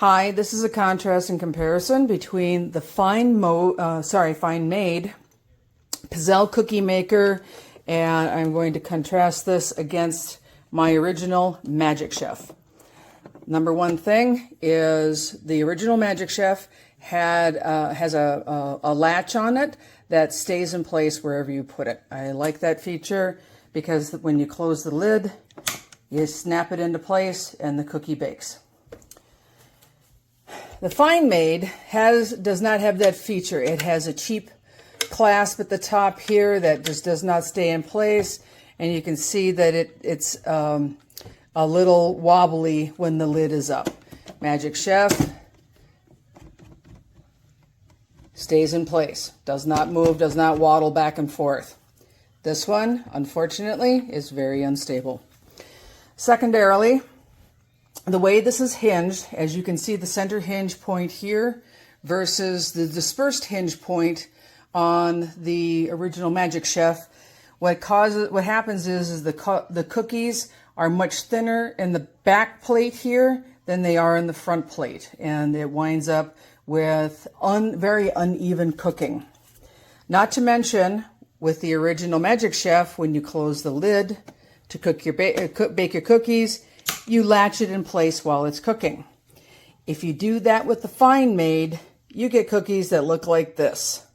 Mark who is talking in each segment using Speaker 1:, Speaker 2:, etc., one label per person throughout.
Speaker 1: Hi, this is a contrast and comparison between the FineMade Pizzelle cookie maker, and I'm going to contrast this against my original Magic Chef. Number one thing is the original Magic Chef has a latch on it that stays in place wherever you put it. I like that feature because when you close the lid, you snap it into place and the cookie bakes. The FineMade does not have that feature. It has a cheap clasp at the top here that just does not stay in place, and you can see that it's a little wobbly when the lid is up. Magic Chef stays in place, does not move, does not waddle back and forth. This one, unfortunately, is very unstable. Secondarily, the way this is hinged, as you can see the center hinge point here versus the dispersed hinge point on the original Magic Chef, what happens is the cookies are much thinner in the back plate here than they are in the front plate, and it winds up with very uneven cooking. Not to mention, with the original Magic Chef, when you close the lid to bake your cookies, you latch it in place while it's cooking. If you do that with the FineMade, you get cookies that look like this.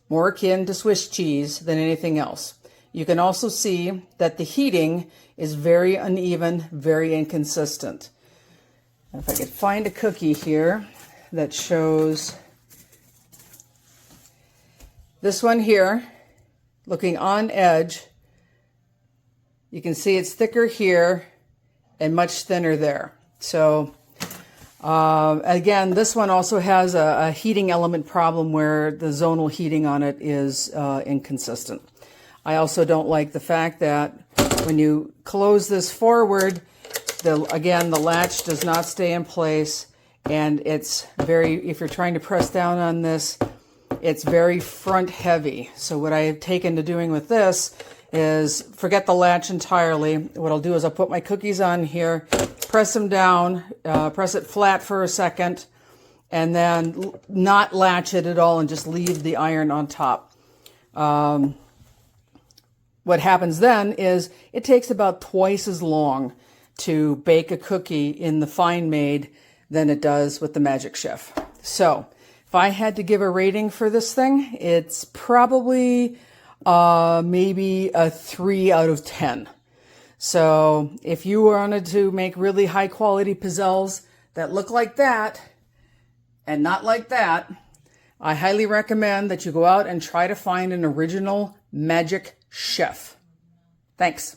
Speaker 1: More akin to Swiss cheese than anything else. You can also see that the heating is very uneven, very inconsistent. If I could find a cookie here that shows this one here, looking on edge, you can see it's thicker here and much thinner there. So again, this one also has a heating element problem where the zonal heating on it is inconsistent. I also don't like the fact that when you close this forward, again, the latch does not stay in place, and it's if you're trying to press down on this, it's very front heavy. So what I have taken to doing with this is forget the latch entirely. What I'll do is I'll put my cookies on here, press them down, press it flat for a second, and then not latch it at all and just leave the iron on top. What happens then is it takes about twice as long to bake a cookie in the FineMade than it does with the Magic Chef. So if I had to give a rating for this thing, it's probably maybe a 3 out of 10. So if you wanted to make really high quality pizzelles that look like that and not like that, I highly recommend that you go out and try to find an original Magic Chef. Thanks.